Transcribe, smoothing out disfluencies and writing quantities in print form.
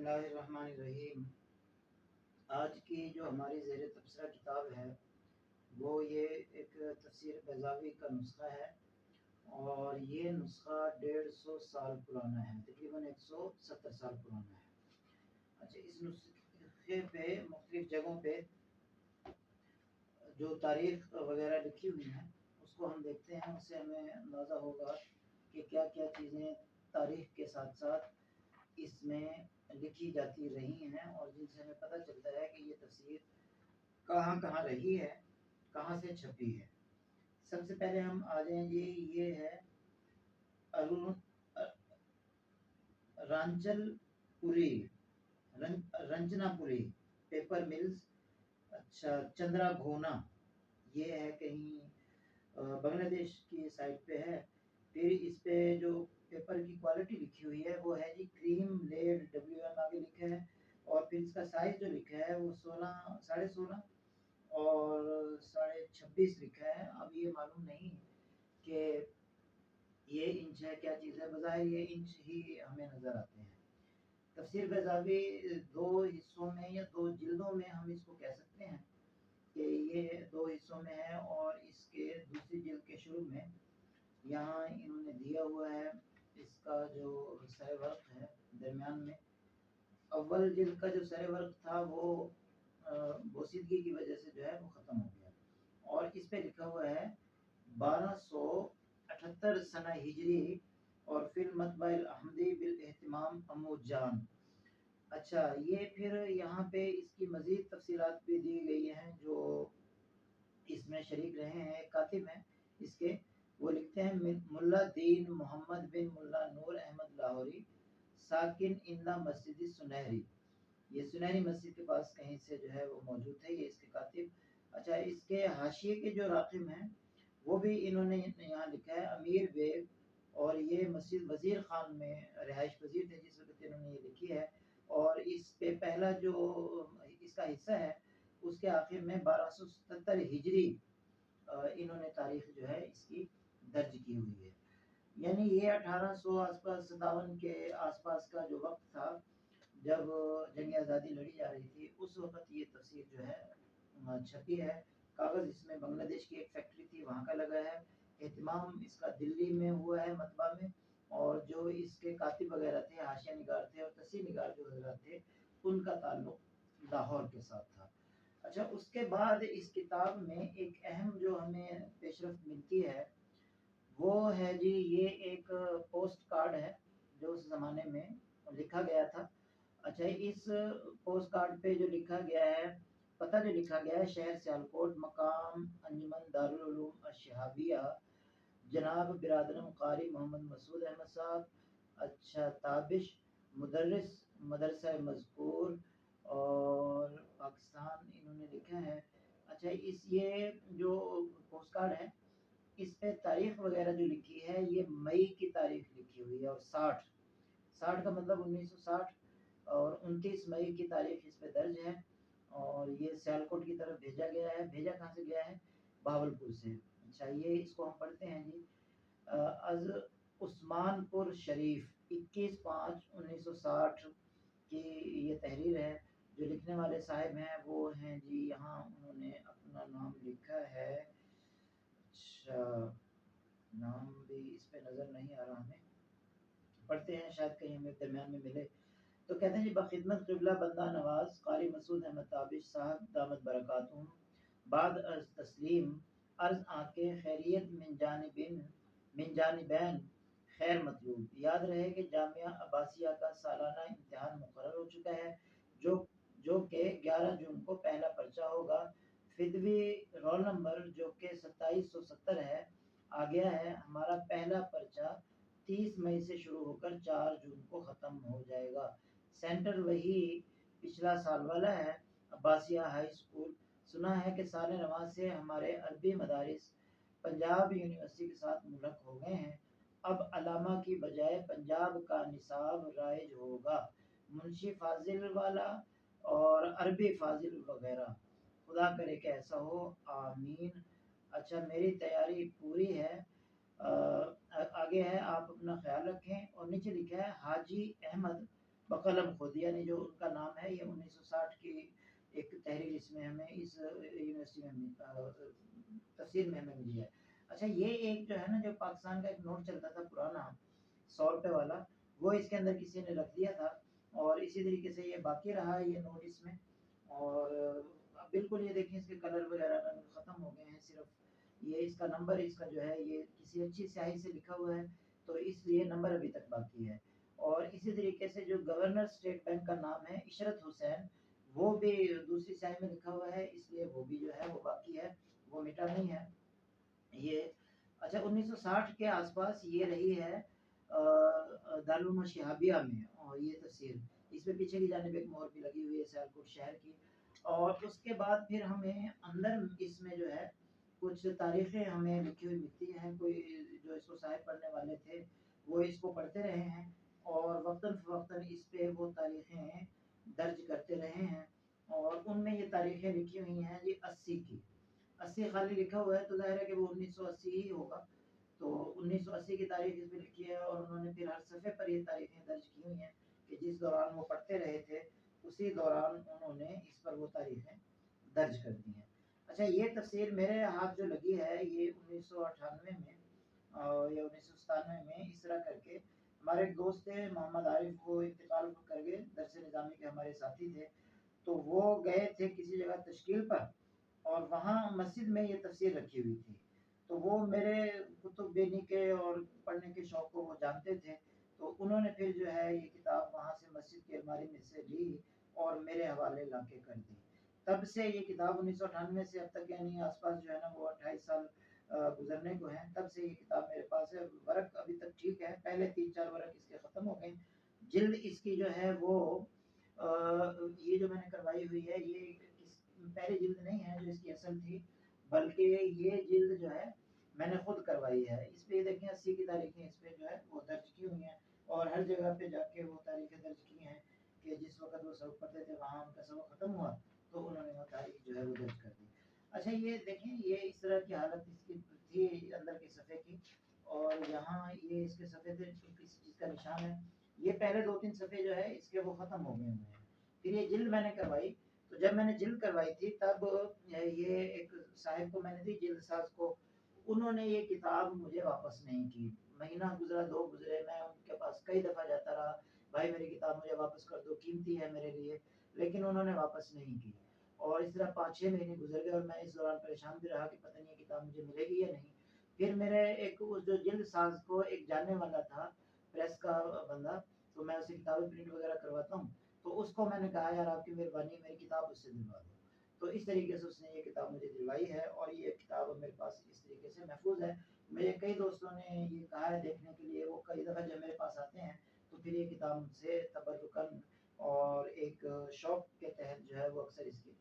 बिस्मिल्लाहिर्रहमानिर्रहीम। आज की जो हमारी ज़ेर तबसरा किताब है वो ये एक तफसीर बैज़ावी का नुस्खा है और ये नुस्खा 150 साल पुराना है, तकरीबन 170 साल पुराना है। अच्छा, इस नुस्खे पे मुख्तलिफ़ जगहों पे जो तारीख़ वगैरह लिखी हुई हैं उसको हम देखते हैं, उससे हमें अंदाज़ा होगा कि क्या क्या चीज़ें तारीख़ के साथ साथ इसमें लिखी जाती रही हैं और जिनसे हमें पता चलता है कि ये तफसीर कहाँ कहाँ रही है, कहाँ से छपी है। सबसे पहले हम आ जाएंगे, ये है अरुण रांचलपुरी रंजनापुरी पेपर मिल्स। अच्छा, चंद्रा घोना, ये है कहीं बांग्लादेश की साइड पे है। फिर इस पे जो पेपर की क्वालिटी लिखी हुई है वो है जी क्रीम लेड, WM आगे लिखा है। और फिर इसका साइज जो लिखा है वो 16, 16.5 और 26.5 लिखा है। अब ये मालूम नहीं कि ये इंच है क्या चीज़ है, बज़ाहिर ये इंच ही हमें नज़र आते हैं। तफसीर बैज़ावी 2 हिस्सों में या 2 जिल्दों में हम इसको कह सकते हैं कि ये 2 हिस्सों में है। और इसके दूसरी जिल्द के शुरू में यहाँ इन्होंने दिया हुआ है इसका जो सर वर्क है दरमियान में। अव्वल जिल्द का जो सर वर्क था वो बोसीदगी की वजह से जो है वो ख़त्म हो गया और इस पे लिखा हुआ है 1278 सना हिजरी और फिर मतबाइल अहमदी बिल एहतिमाम अमूजान। अच्छा, ये फिर यहाँ पे इसकी मज़ीद तफसीलात भी दी गई हैं जो इसमें शरीक रहे हैं। कातिब हैं इसके, वो लिखते हैं मुल्ला दीन मोहम्मद बिन मुल्ला नूर अहमद लाहौरी साकिन इंदा मस्जिद सुनहरी। ये सुनहरी मस्जिद के पास कहीं से जो है वो मौजूद है, ये इसके कातिब। अच्छा, इसके हाशिए के जो राकिम हैं वो भी इन्होंने यहाँ लिखा है अमीर बेग, और ये मस्जिद वज़ीर खान में रिहाइश पजीर थे जिस वक्त इन्होंने ये लिखी है। और इस पे पहला जो इसका हिस्सा है उसके आखिर में 1277 हिजरी इन्होंने तारीख जो है इसकी दर्ज की हुई है। यानी ये 1800 आसपास 57 के आसपास का जो वक्त था जब जंग आज़ादी लड़ी जा रही थी, उस वक्त ये तफसीर जो है छपी है। कागज़ इसमें बांग्लादेश की एक फैक्ट्री थी वहाँ का लगा है। एहतिमाम इसका दिल्ली में हुआ है मतबा में। और जो इसके कातिब वगैरह थे, हाशिया निगार थे और तस्वीर निगार जो हजरात थे, उनका ताल्लुक लाहौर के साथ था। अच्छा, उसके बाद इस किताब में एक अहम जो हमें पेशरफ्त मिलती है वो है जी ये एक पोस्ट कार्ड है जो उस ज़माने में लिखा गया था। अच्छा, इस पोस्ट कार्ड पे जो लिखा गया है, पता जो लिखा गया है, शहर सियालकोट, मकाम अंजुमन दारुल उलूम अश-शहाबिया, जनाब बिरादरम कारी मोहम्मद मसूद अहमद साहब। अच्छा, ताबिश मुदर्रिस मदरसा मज़कूर और पाकिस्तान इन्होंने लिखा है। अच्छा, इस ये जो पोस्ट कार्ड है इस पे तारीख वगैरह जो लिखी है ये मई की तारीख लिखी हुई है और 60 का मतलब 1960 और 29 मई की तारीख इस पे दर्ज है। और ये सियालकोट की तरफ भेजा गया है। भेजा कहाँ से गया है? बहावलपुर से। अच्छा, ये इसको हम पढ़ते हैं जी। अज उस्मानपुर शरीफ 21/5/1960 की ये तहरीर है। जो लिखने वाले साहब हैं वो हैं जी, यहाँ उन्होंने अपना नाम लिखा है। अच्छा, नाम भी इस पे नज़र नहीं आ रहा हमें, पढ़ते हैं शायद कहीं हमें दरमियान में मिले। तो कहते हैं जी, बखिदमत क़िबला बंदा नवाज कारी मसूद अहमद ताबिश साहब दामद बरकातुहुम बाद अज तस्लीम अर्ज आके खैरियत मिन जानिबैन खैर मतलूब। याद रहे कि जामिया अब्बासिया का सालाना इम्तिहान मुकर्रर हो चुका है जो कि 11 जून को पहला पर्चा होगा। फिदवी रोल नंबर जो कि 2770 है आ गया है। हमारा पहला पर्चा 30 मई से शुरू होकर 4 जून को ख़त्म हो जाएगा। सेंटर वही पिछला साल वाला है, अब्बासिया हाई स्कूल। सुना है कि साल नवा से हमारे अरबी मदारिस पंजाब यूनिवर्सिटी के साथ मुल्हक हो गए हैं। अब अलामा की बजाय पंजाब का निसाब राइज होगा। मुंशी फाजिल वाला और अरबी फाजिल वगैरह, खुदा करे कि ऐसा हो, आमीन। अच्छा, मेरी तैयारी पूरी है। आगे है, आप अपना ख्याल रखें। और नीचे लिखा है हाजी अहमद बकलम खुद, यानी जो उनका नाम है, ये 1960 की एक तहरीर इसमें हमें इस यूनिवर्सिटी में तफसीर में हमें मिली है। अच्छा, ये एक जो है ना, जो पाकिस्तान का एक नोट चलता था पुराना 100 रुपए वाला, वो इसके अंदर किसी ने रख दिया था और इसी तरीके से ये बाकी रहा ये नोट इसमें। और अब बिल्कुल ये देखें, इसके कलर वगैरह रंग ख़त्म हो गए हैं, सिर्फ ये इसका नंबर, इसका जो है ये किसी अच्छी स्याही से लिखा हुआ है, तो इसलिए नंबर अभी तक बाकी है। और इसी तरीके से जो गवर्नर स्टेट बैंक का नाम है इशरत हुसैन, वो भी दूसरी स्याही में लिखा हुआ है, इसलिए वो भी जो है वो बाकी है, वो मिटा नहीं है ये। अच्छा, 1960 के आसपास ये रही है दारुल उलूम शिहाबिया में, और ये तफसीर इसमें पीछे की जानिब एक मोहर भी लगी हुई है सियालकोट शहर की। और उसके बाद फिर हमें अंदर इसमें जो है कुछ तारीखें हमें लिखी हुई मिलती हैं, कोई जो इसको साहिब पढ़ने वाले थे वो इसको पढ़ते रहे हैं और वक्तन फ़वक्तन इस पे वो तारीखें दर्ज करते रहे हैं। और उनमें ये तारीखें लिखी हुई हैं जी 80 की, 80 खाली लिखा हुआ है, तो ज़ाहिर है कि वो 1980 ही होगा। तो 1980 की तारीख इसमें लिखी है और उन्होंने फिर हर सफ़े पर ये तारीखें दर्ज की हुई हैं कि जिस दौरान वो पढ़ते रहे थे उसी दौरान उन्होंने इस पर वो तारीखें दर्ज कर दी हैं। अच्छा, ये तफसीर मेरे हाथ जो लगी है ये 1998 में या 1997 में इस तरह करके हमारे एक दोस्त थे मोहम्मद आरिफ, वो इंतकाल कर गए, दरस निज़ामी के हमारे साथी थे। तो वो गए थे किसी जगह तश्कील पर और वहाँ मस्जिद में ये तफसीर रखी हुई थी। तो वो मेरे कुतुब बेनी के और पढ़ने के शौक़ को वो जानते थे, तो उन्होंने फिर जो है ये किताब वहाँ से मस्जिद की अलमारी में से ली और मेरे हवाले ला के कर दी। तब से ये किताब 1998 से अब तक, यानी आसपास जो है ना वो 28 साल गुजरने को हैं, तब से ये किताब मेरे पास है। वर्क अभी तक ठीक है, पहले 3-4 वर्क इसके ख़त्म हो गए। जिल्द इसकी जो है वो ये जो मैंने करवाई हुई है ये पहली जिल्द नहीं है जो इसकी असल थी, बल्कि ये जिल्द जो है मैंने खुद करवाई है। इस पे देखें 80 की तारीखें इस पे जो है वो दर्ज की हुई हैं और हर जगह पे जाके वो तारीखें दर्ज की हैं कि जिस वक्त वो सबक पढ़ते थे वहाँ उनका सबक ख़त्म हुआ तो उन्होंने वो तारीख जो है वो दर्ज कर दी। अच्छा, ये देखें, ये इस तरह की हालत इसकी थी अंदर के सफ़े की, और यहाँ ये इसके सफ़े थे किसी चीज़ का निशान है। ये पहले 2-3 सफ़े जो है इसके वो ख़त्म हो गए हुए हैं। फिर ये जिल्द मैंने करवाई, तो जब मैंने जिल्द करवाई थी तब ये एक साहिब को मैंने दी, जिल्द साज को, उन्होंने ये किताब मुझे वापस नहीं की। महीना गुजरा, 2 गुजरे, मैं उनके पास कई दफ़ा जाता रहा, भाई मेरी किताब मुझे वापस कर दो, कीमती है मेरे लिए, लेकिन उन्होंने वापस नहीं की। और इस तरह 5-6 महीने गुजर गए और मैं इस दौरान परेशान भी रहा कि पता नहीं ये किताब मुझे मिलेगी या नहीं। फिर मेरे एक उस जो जिल्द साज को एक जानने वाला था, प्रेस का बंदा, तो मैं उसे किताबें प्रिंट वगैरह करवाता हूँ, तो उसको मैंने कहा यार आपकी मेहरबानी मेरी किताब उससे दिलवा दो। तो इस तरीके से उसने ये किताब मुझे दिलवाई है और ये किताब मेरे पास इस तरीके से महफूज है। मेरे कई दोस्तों ने ये कहा है देखने के लिए, वो कई दफ़ा जब मेरे पास आते हैं तो फिर ये किताब मुझसे तबर्रुकन और एक शौक के तहत जो है वो अक्सर इसकी